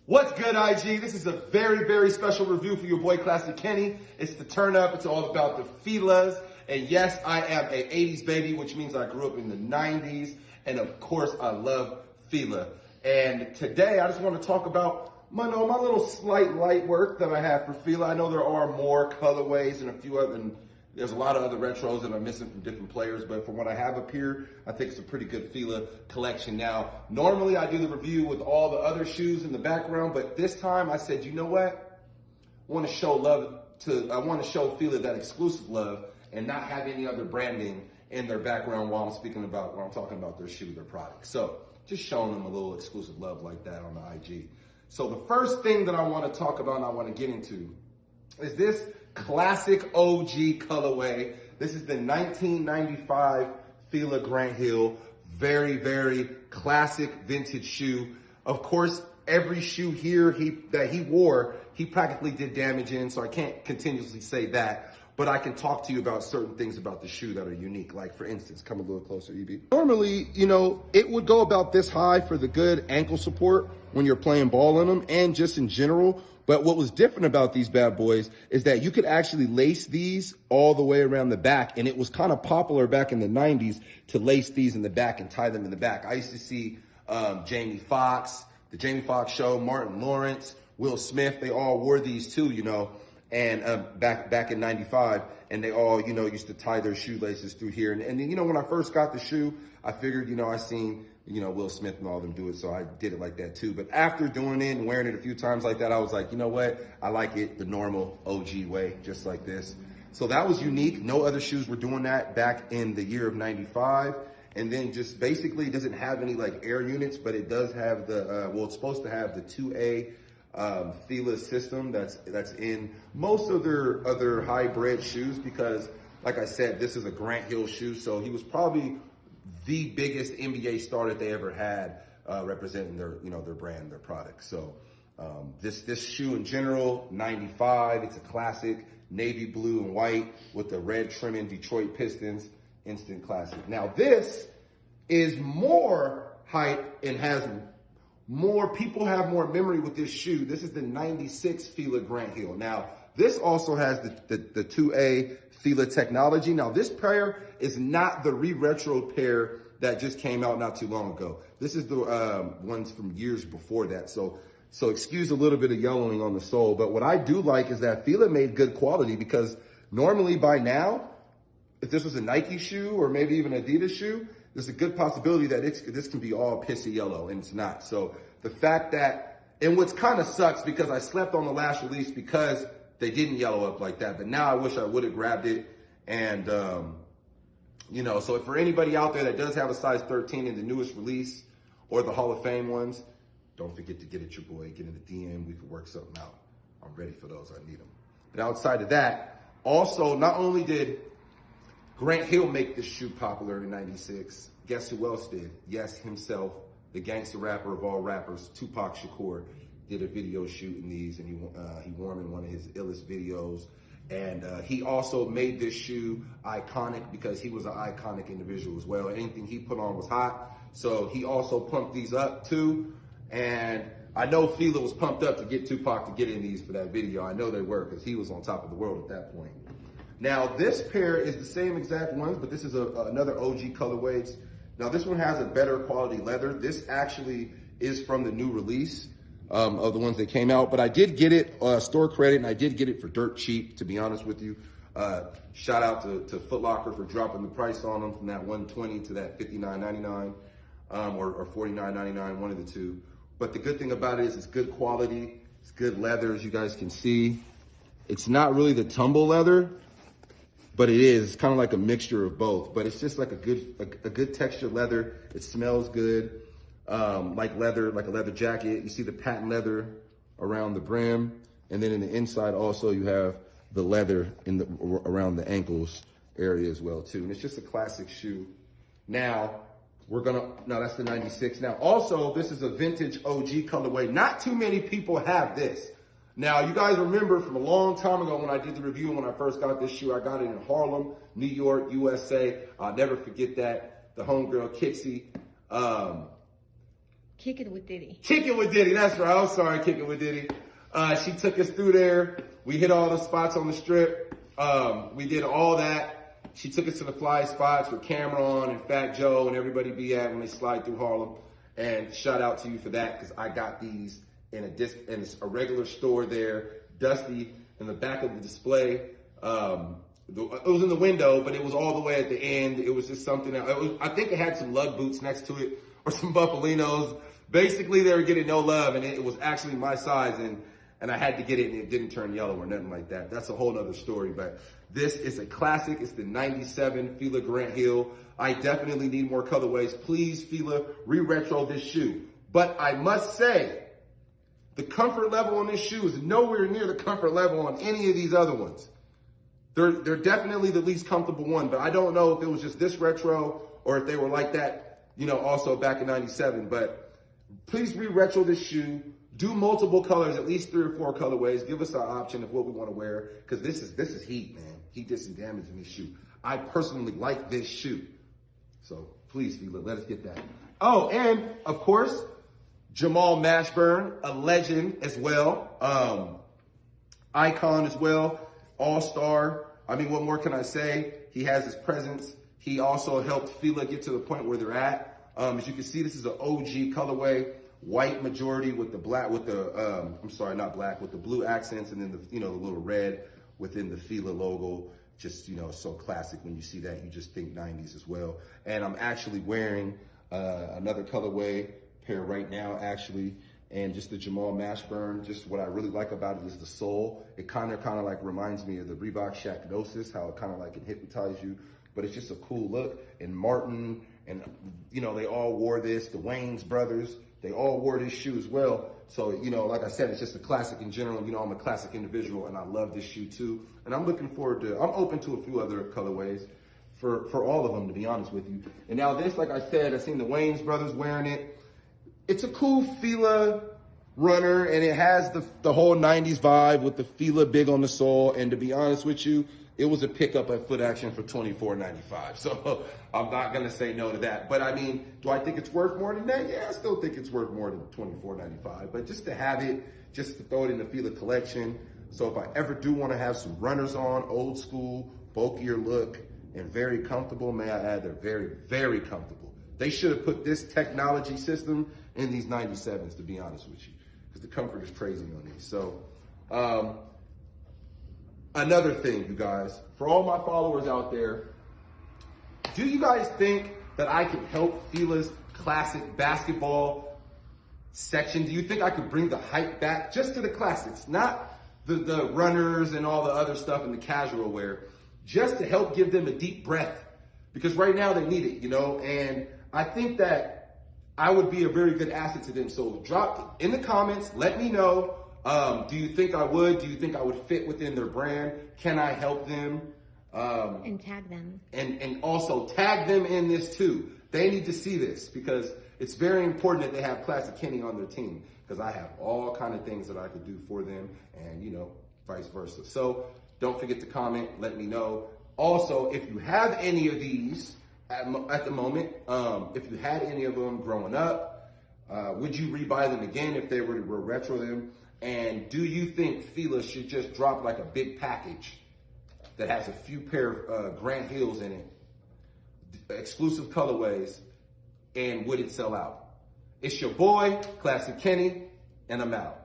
What's good, IG? This is a very, very special review for your boy Classic Kenny. It's the turn up. It's all about the FILAs. And yes, I am a 80s baby, which means I grew up in the 90s. And of course, I love FILA. And today, I just want to talk about my little slight light work that I have for FILA. I know there are more colorways and a few other, and there's a lot of other retros that I'm missing from different players, but from what I have up here, I think it's a pretty good FILA collection. Now, normally I do the review with all the other shoes in the background, but this time I said, you know what? I want to show FILA that exclusive love and not have any other branding in their background while I'm talking about their shoe, their product. So just showing them a little exclusive love like that on the IG. So the first thing that I want to talk about and I want to get into is this classic OG colorway. This is the 1995 FILA Grant Hill. Very, very classic vintage shoe. Of course, every shoe here that he wore, he practically did damage in, so I can't continuously say that. But I can talk to you about certain things about the shoe that are unique. Like, for instance, come a little closer, EB. Normally, it would go about this high for the good ankle support when you're playing ball in them and just in general. But what was different about these bad boys is that you could actually lace these all the way around the back. And it was kind of popular back in the 90s to lace these in the back and tie them in the back. I used to see Jamie Foxx, the Jamie Foxx Show, Martin Lawrence, Will Smith. They all wore these too, and back in 95. And they all, used to tie their shoelaces through here. And then, when I first got the shoe, I figured, I seen Will Smith and all of them do it, so I did it like that too. But after doing it and wearing it a few times like that, I was like, you know what? I like it the normal OG way, just like this. So that was unique. No other shoes were doing that back in the year of 95. And then just basically it doesn't have any like air units, but it does have the, it's supposed to have the 2A FILA system that's in most of their other hybrid shoes because, like I said, this is a Grant Hill shoe, so he was probably the biggest NBA star that they ever had representing their, their brand, their product. So this shoe in general, 95, it's a classic, navy blue and white with the red trimming Detroit Pistons, instant classic. Now this is more hype and has more, people have more memory with this shoe. This is the 96 FILA Grant Hill. Now, this also has the 2A FILA technology. Now, this pair is not the re-retro pair that just came out not too long ago. This is the ones from years before that. So excuse a little bit of yellowing on the sole. But what I do like is that FILA made good quality because normally by now, if this was a Nike shoe or maybe even Adidas shoe, there's a good possibility that this can be all pissy yellow, and it's not. So the fact that, and what's kind of sucks because I slept on the last release because they didn't yellow up like that, but now I wish I would have grabbed it. And, so for anybody out there that does have a size 13 in the newest release or the Hall of Fame ones, don't forget to get at your boy, get in the DM, we can work something out. I'm ready for those, I need them. But outside of that, also, not only did Grant Hill make this shoe popular in 96. Guess who else did? Yes, himself, the gangster rapper of all rappers, Tupac Shakur, did a video shooting these, and he wore them in one of his illest videos. And he also made this shoe iconic because he was an iconic individual as well. Anything he put on was hot. So he also pumped these up too. And I know FILA was pumped up to get Tupac to get in these for that video. I know they were because he was on top of the world at that point. Now, this pair is the same exact ones, but this is another OG colorway. Now, this one has a better quality leather. This actually is from the new release of the ones that came out, but I did get it store credit, and I did get it for dirt cheap, to be honest with you. Shout out to Foot Locker for dropping the price on them from that $120 to that $59.99 or $49.99, one of the two. But the good thing about it is it's good quality. It's good leather, as you guys can see. It's not really the tumble leather, but it is. It's kind of like a mixture of both. But it's just like a good textured leather. It smells good, like leather, like a leather jacket. You see the patent leather around the brim, and then in the inside also you have the leather around the ankles area as well too. And it's just a classic shoe. Now that's the 96. Now also, this is a vintage OG colorway. Not too many people have this. Now, you guys remember from a long time ago when I did the review, when I first got this shoe, I got it in Harlem, New York, USA. I'll never forget that. The homegirl, Kixie, Kick it with Diddy. Kick it with Diddy, that's right. I'm sorry, Kick it with Diddy. She took us through there. We hit all the spots on the strip. We did all that. She took us to the fly spots where Cameron and Fat Joe and everybody be at when they slide through Harlem. And shout out to you for that, because I got these in a regular store there, Dusty, in the back of the display. It was in the window, but it was all the way at the end. It was just something that, I think it had some lug boots next to it, or some Buffalinos. Basically, they were getting no love, and it was actually my size, and I had to get it, and it didn't turn yellow or nothing like that. That's a whole nother story, but this is a classic. It's the 97 FILA Grant Hill. I definitely need more colorways. Please, FILA, re-retro this shoe. But I must say, the comfort level on this shoe is nowhere near the comfort level on any of these other ones. They're definitely the least comfortable one, but I don't know if it was just this retro or if they were like that, you know, also back in 97. But please re-retro this shoe. Do multiple colors, at least 3 or 4 colorways. Give us our option of what we want to wear, because this is heat, man. Heat did some damage in this shoe. I personally like this shoe. So please, FILA, let us get that. Oh, and of course, Jamal Mashburn, a legend as well. Icon as well. All-star. I mean, what more can I say? He has his presence. He also helped FILA get to the point where they're at. As you can see, this is an OG colorway, white majority with the black, with the, I'm sorry, not black, with the blue accents, and then the, you know, the little red within the FILA logo. Just, you know, so classic. When you see that, you just think 90s as well. And I'm actually wearing another colorway pair right now, actually. And just the Jamal Mashburn, just what I really like about it is the sole. It kind of like reminds me of the Reebok Shacknosis, how it kind of like can hypnotize you. But it's just a cool look. And Martin, and you know, they all wore this. The Wayans brothers, they all wore this shoe as well. So, you know, like I said, it's just a classic in general. You know, I'm a classic individual, and I love this shoe too. And I'm looking forward to, I'm open to a few other colorways for all of them, to be honest with you. And now this, like I said, I've seen the Wayans brothers wearing it. It's a cool FILA runner, and it has the whole 90s vibe with the FILA big on the sole. And to be honest with you, it was a pickup at Foot Action for $24.95. So I'm not gonna say no to that. But I mean, do I think it's worth more than that? Yeah, I still think it's worth more than $24.95. But just to have it, just to throw it in the FILA collection. So if I ever do wanna have some runners on, old school, bulkier look, and very comfortable, may I add, they're very, very comfortable. They should have put this technology system in these 97s, to be honest with you, because the comfort is crazy on these. So, another thing, you guys, for all my followers out there, do you guys think that I can help FILA's classic basketball section? Do you think I could bring the hype back just to the classics, not the runners and all the other stuff and the casual wear, just to help give them a deep breath? Because right now they need it, you know, and I think that I would be a very good asset to them. So drop in the comments, let me know. Do you think I would? Do you think I would fit within their brand? Can I help them? And tag them. And also tag them in this too. They need to see this, because it's very important that they have Classic Kenny on their team, because I have all kind of things that I could do for them, and you know, vice versa. So don't forget to comment, let me know. Also, if you have any of these at the moment, if you had any of them growing up, would you rebuy them again if they were to retro them? And do you think FILA should just drop like a big package that has a few pair of Grant Hills in it, exclusive colorways, and would it sell out? It's your boy, Classic Kenny, and I'm out.